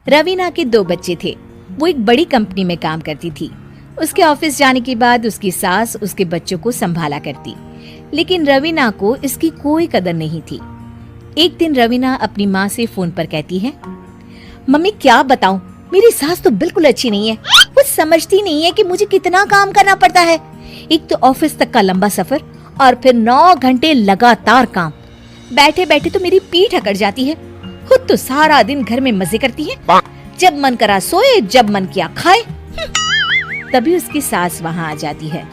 रवीना के 2 बच्चे थे। वो एक बड़ी कंपनी में काम करती थी। उसके ऑफिस जाने के बाद उसकी सास उसके बच्चों को संभाला करती, लेकिन रवीना को इसकी कोई कदर नहीं थी। एक दिन रवीना अपनी माँ से फोन पर कहती है, मम्मी क्या बताऊं, मेरी सास तो बिल्कुल अच्छी नहीं है। वो समझती नहीं है कि मुझे कितना काम करना पड़ता है। एक तो ऑफिस तक का लंबा सफर और फिर 9 घंटे लगातार काम। बैठे बैठे तो मेरी पीठ अकड़ जाती है। खुद तो सारा दिन घर में मजे करती है, जब मन करा सोए, जब मन किया खाए। तभी उसकी सास वहाँ आ जाती है।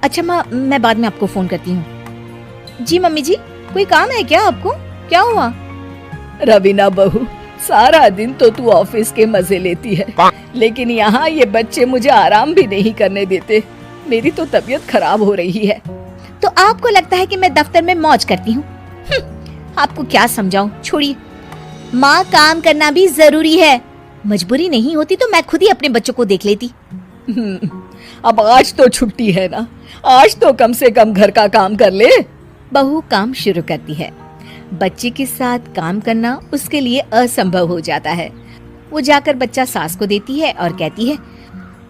अच्छा माँ, मैं बाद में आपको फोन करती हूँ। जी मम्मी जी, कोई काम है क्या आपको? क्या हुआ? रवीना बहू, सारा दिन तो तू ऑफिस के मजे लेती है, लेकिन यहाँ ये बच्चे मुझे आराम भी नहीं करने देते। मेरी तो तबीयत खराब हो रही है। तो आपको लगता है कि मैं दफ्तर में मौज करती हूँ? आपको क्या समझाऊं, छोड़िए। माँ, काम करना भी जरूरी है। मजबूरी नहीं होती तो मैं खुद ही अपने बच्चों को देख लेती। अब आज तो छुट्टी है ना, आज तो कम से कम घर का काम कर ले। बहू काम शुरू करती है। बच्चे के साथ काम करना उसके लिए असंभव हो जाता है। वो जाकर बच्चा सास को देती है और कहती है,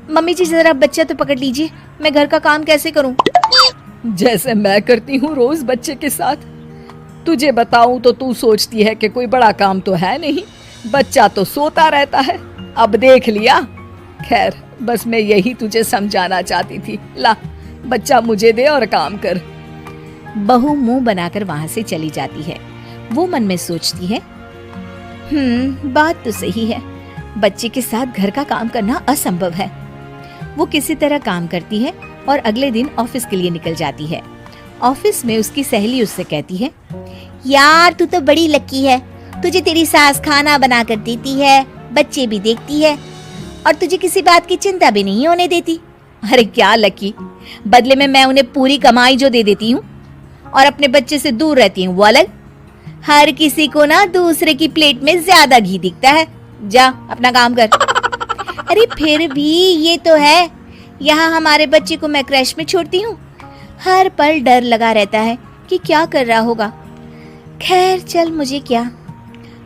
मम्मी जी जरा बच्चा तो पकड़ लीजिए, मैं घर का काम कैसे करूं? जैसे मैं करती हूँ रोज बच्चे के साथ। तुझे बताऊं तो तू सोचती है कि कोई बड़ा काम तो है नहीं, बच्चा तो सोता रहता है। अब देख लिया। खैर, बस मैं यही तुझे समझाना चाहती थी। ला, बच्चा मुझे दे और काम कर। बहू मुंह बनाकर वहां से चली जाती है। वो मन में सोचती है, बात तो सही है, बच्चे के साथ घर का काम करना असंभव है। वो किसी तरह काम करती है और अगले दिन ऑफिस के लिए निकल जाती है। ऑफिस में उसकी सहेली उससे कहती है, यार तू तो बड़ी लकी है, तुझे तेरी सास खाना बना कर देती है, बच्चे भी देखती है और तुझे किसी बात की चिंता भी नहीं होने देती। अरे क्या लकी, बदले में मैं उन्हें पूरी कमाई जो दे देती हूँ और अपने बच्चे से दूर रहती हूँ वो अलग। हर किसी को ना दूसरे की प्लेट में ज्यादा घी दिखता है। जा अपना काम कर। अरे फिर भी ये तो है, यहाँ हमारे बच्चे को मैं क्रैश में छोड़ती हूँ, हर पल डर लगा रहता है कि क्या कर रहा होगा। खैर चल, मुझे क्या।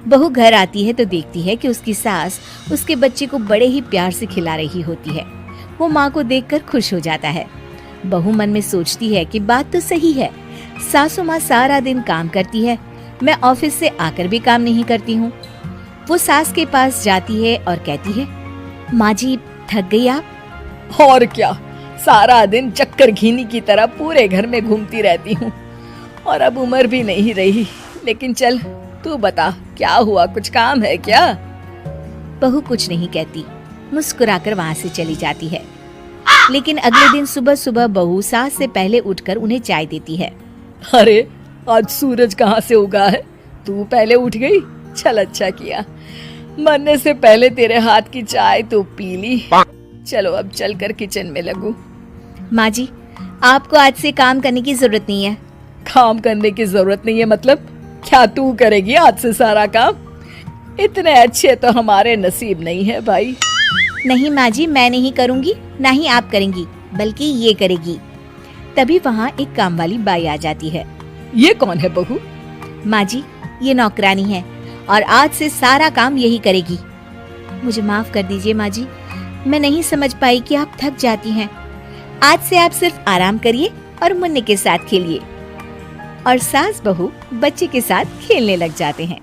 बहू घर आती है तो देखती है कि उसकी सास उसके बच्चे को बड़े ही प्यार से खिला रही होती है। वो माँ को देखकर खुश हो जाता है। बहू मन में सोचती है कि बात तो सही है, सासू माँ सारा दिन काम करती है, मैं ऑफिस से आकर भी काम नहीं करती हूँ। वो सास के पास जाती है और कहती है, माँ जी थक गई आप? और क्या, सारा दिन चक्कर घीनी की तरह पूरे घर में घूमती रहती हूँ और अब उम्र भी नहीं रही। लेकिन चल तू बता, क्या हुआ, कुछ काम है क्या? बहू कुछ नहीं कहती, मुस्कुराकर वहाँ से चली जाती है। लेकिन अगले दिन सुबह सुबह बहू सास से पहले उठकर उन्हें चाय देती है। अरे आज सूरज कहाँ से उगा है, तू पहले उठ गई? चल अच्छा किया, मरने से पहले तेरे हाथ की चाय तो पी ली। चलो अब चलकर किचन में लगूं। माँ जी, आपको आज से काम करने की जरूरत नहीं है। काम करने की जरूरत नहीं है मतलब? क्या तू करेगी आज से सारा काम? इतने अच्छे तो हमारे नसीब नहीं है भाई। नहीं माँ जी, मैं नहीं करूँगी, ना ही आप करेंगी, बल्कि ये करेगी। तभी वहाँ एक काम वाली बाई आ जाती है। ये कौन है बहू? माँ जी, ये नौकरानी है और आज से सारा काम यही करेगी। मुझे माफ कर दीजिए माँ जी, मैं नहीं समझ पाई कि आप थक जाती हैं। आज से आप सिर्फ आराम करिए और मुन्ने के साथ खेलिए। और सास बहू बच्चे के साथ खेलने लग जाते हैं।